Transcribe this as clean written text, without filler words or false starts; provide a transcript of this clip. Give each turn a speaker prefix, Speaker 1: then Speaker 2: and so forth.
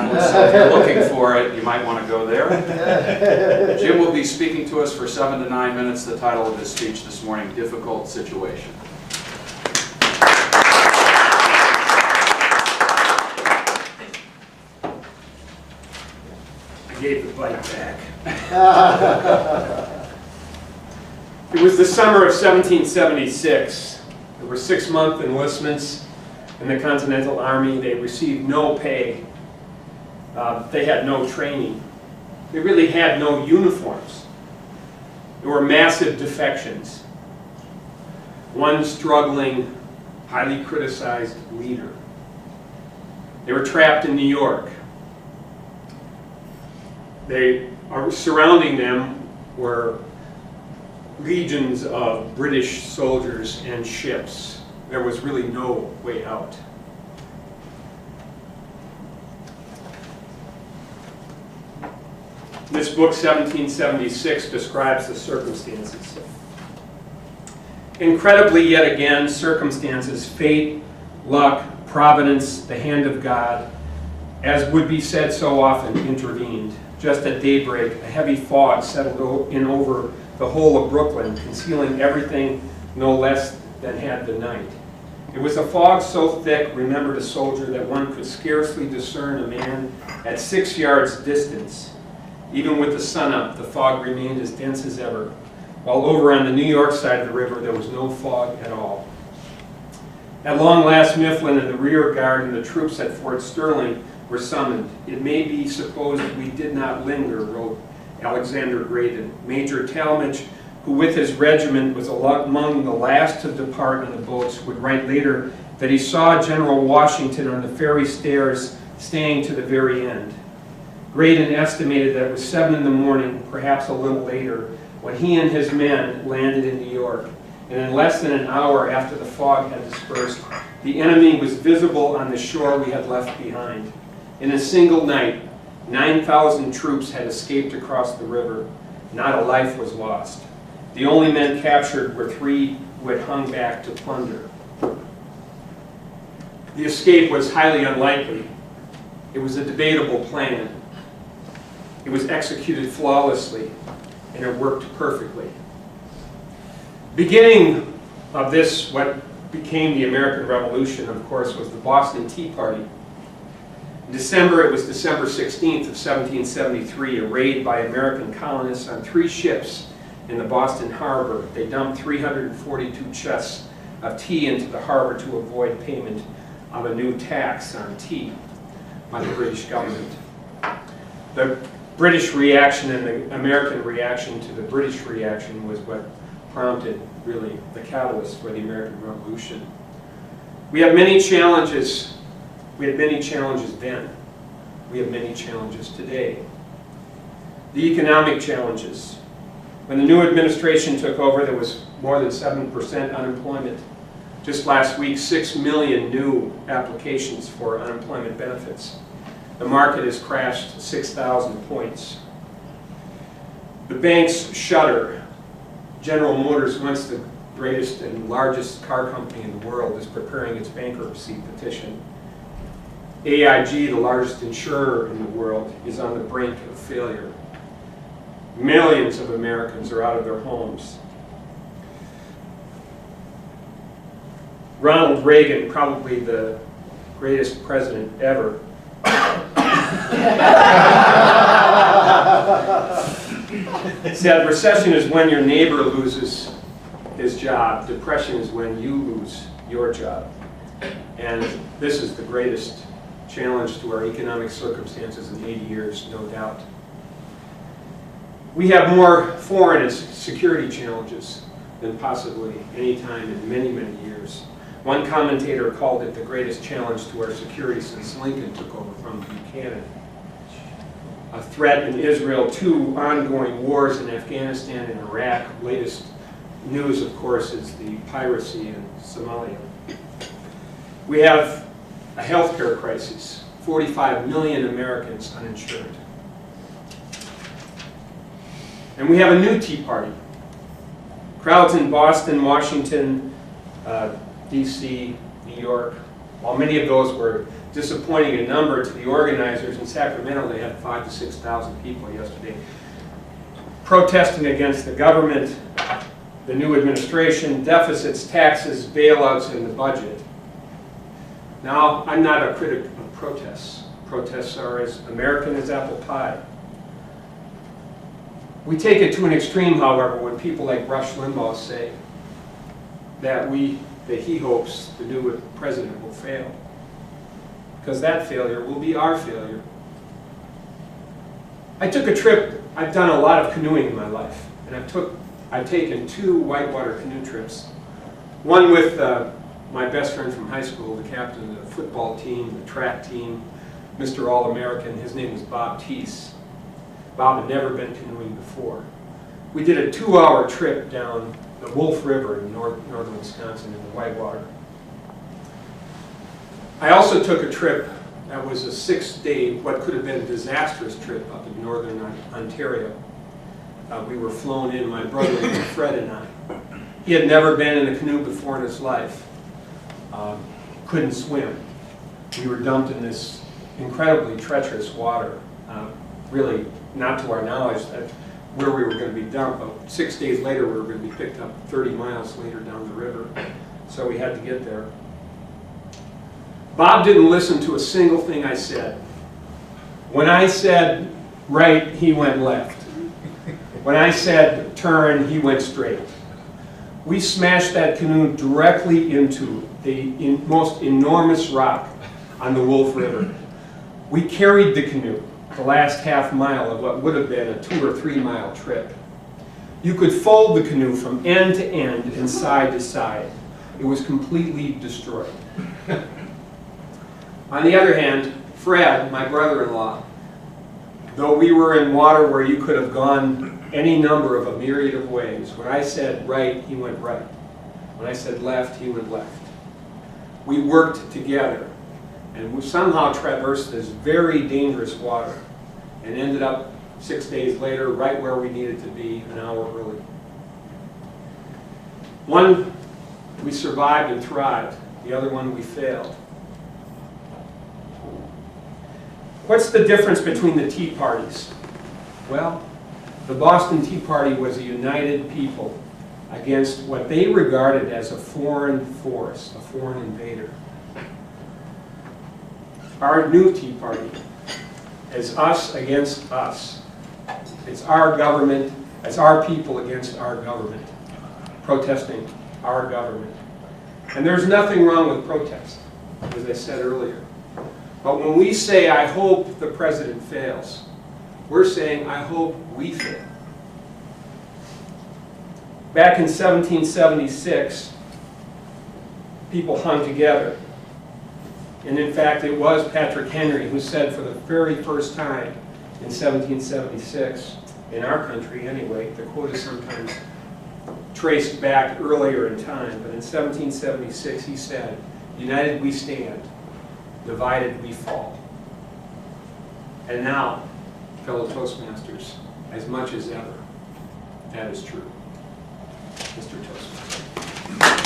Speaker 1: Minneapolis, so if you're looking for it, you might want to go there. Jim will be speaking to us for 7 to 9 minutes. The title of his speech this morning, Difficult Situation.
Speaker 2: I gave the bike back. It was the summer of 1776. There were 6-month enlistments in the Continental Army. They received no pay. They had no training. They really had no uniforms. There were massive defections. One struggling, highly criticized leader. They were trapped in New York. Surrounding them were legions of British soldiers and ships. There was really no way out. This book, 1776, describes the circumstances. Incredibly, yet again, circumstances, fate, luck, providence, the hand of God, as would be said so often, intervened. Just at daybreak, a heavy fog settled in over the whole of Brooklyn, concealing everything no less than had the night. It was a fog so thick, remembered a soldier, that one could scarcely discern a man at 6 yards distance. Even with the sun up, the fog remained as dense as ever, while over on the New York side of the river there was no fog at all. At long last, Mifflin and the rear guard and the troops at Fort Sterling were summoned. It may be supposed we did not linger, wrote Alexander Graydon. Major Talmadge, who with his regiment was among the last to depart on the boats, would write later that he saw General Washington on the ferry stairs staying to the very end. Graydon estimated that it was 7 in the morning, perhaps a little later, when he and his men landed in New York. And in less than an hour after the fog had dispersed, the enemy was visible on the shore we had left behind. In a single night, 9,000 troops had escaped across the river. Not a life was lost. The only men captured were 3 who had hung back to plunder. The escape was highly unlikely. It was a debatable plan. It was executed flawlessly, and it worked perfectly. Beginning of this, what became the American Revolution, of course, was the Boston Tea Party. In December, it was December 16th of 1773, a raid by American colonists on 3 ships in the Boston harbor. They dumped 342 chests of tea into the harbor to avoid payment of a new tax on tea by the British government. The British reaction and the American reaction to the British reaction was what prompted, really, the catalyst for the American Revolution. We have many challenges. We had many challenges then. We have many challenges today. The economic challenges. When the new administration took over, there was more than 7% unemployment. Just last week, 6 million new applications for unemployment benefits. The market has crashed 6,000 points. The banks shudder. General Motors, once the greatest and largest car company in the world, is preparing its bankruptcy petition. AIG, the largest insurer in the world, is on the brink of failure. Millions of Americans are out of their homes. Ronald Reagan, probably the greatest president ever, said recession is when your neighbor loses his job. Depression is when you lose your job. And this is the greatest challenge to our economic circumstances in 80 years, no doubt. We have more foreign and security challenges than possibly any time in many, many years. One commentator called it the greatest challenge to our security since Lincoln took over from Buchanan. A threat in Israel, 2 ongoing wars in Afghanistan and Iraq. Latest news, of course, is the piracy in Somalia. We have a healthcare crisis, 45 million Americans uninsured. And we have a new Tea Party. Crowds in Boston, Washington, D.C., New York, while many of those were disappointing a number to the organizers in Sacramento. They had 5,000 to 6,000 people yesterday protesting against the government, the new administration, deficits, taxes, bailouts, and the budget. Now, I'm not a critic of protests. Protests are as American as apple pie. We take it to an extreme, however, when people like Rush Limbaugh say that he hopes the new president will fail. Because that failure will be our failure. I took a trip. I've done a lot of canoeing in my life, and I've taken 2 whitewater canoe trips. One with my best friend from high school, the captain of the football team, the track team, Mr. All-American. His name was Bob Teese. Bob had never been canoeing before. We did a 2-hour trip down the Wolf River in northern Wisconsin in the whitewater. I also took a trip that was a 6-day, what could have been a disastrous trip up in northern Ontario. We were flown in, my brother Fred and I. He had never been in a canoe before in his life. Couldn't swim. We were dumped in this incredibly treacherous water. Really, not to our knowledge, that where we were going to be dumped, but 6 days later we were going to be picked up 30 miles later down the river. So we had to get there. Bob didn't listen to a single thing I said. When I said right, he went left. When I said turn, he went straight. We smashed that canoe directly into the most enormous rock on the Wolf River. We carried the canoe the last half mile of what would have been a 2 or 3 mile trip. You could fold the canoe from end to end and side to side. It was completely destroyed. On the other hand, Fred, my brother-in-law, though we were in water where you could have gone any number of a myriad of ways, when I said right, he went right. When I said left, he went left. We worked together, and we somehow traversed this very dangerous water and ended up 6 days later right where we needed to be an hour early. One, we survived and thrived. The other one, we failed. What's the difference between the Tea Parties? Well, the Boston Tea Party was a united people against what they regarded as a foreign force, a foreign invader. Our new Tea Party is us against us. It's our government, it's our people against our government, protesting our government. And there's nothing wrong with protest, as I said earlier. But when we say, I hope the president fails, we're saying, I hope we fail. Back in 1776, people hung together. And in fact, it was Patrick Henry who said for the very first time in 1776, in our country anyway, the quote is sometimes traced back earlier in time, but in 1776 he said, "United we stand, divided we fall." And now, fellow Toastmasters, as much as ever, that is true. Mr. Toastmaster.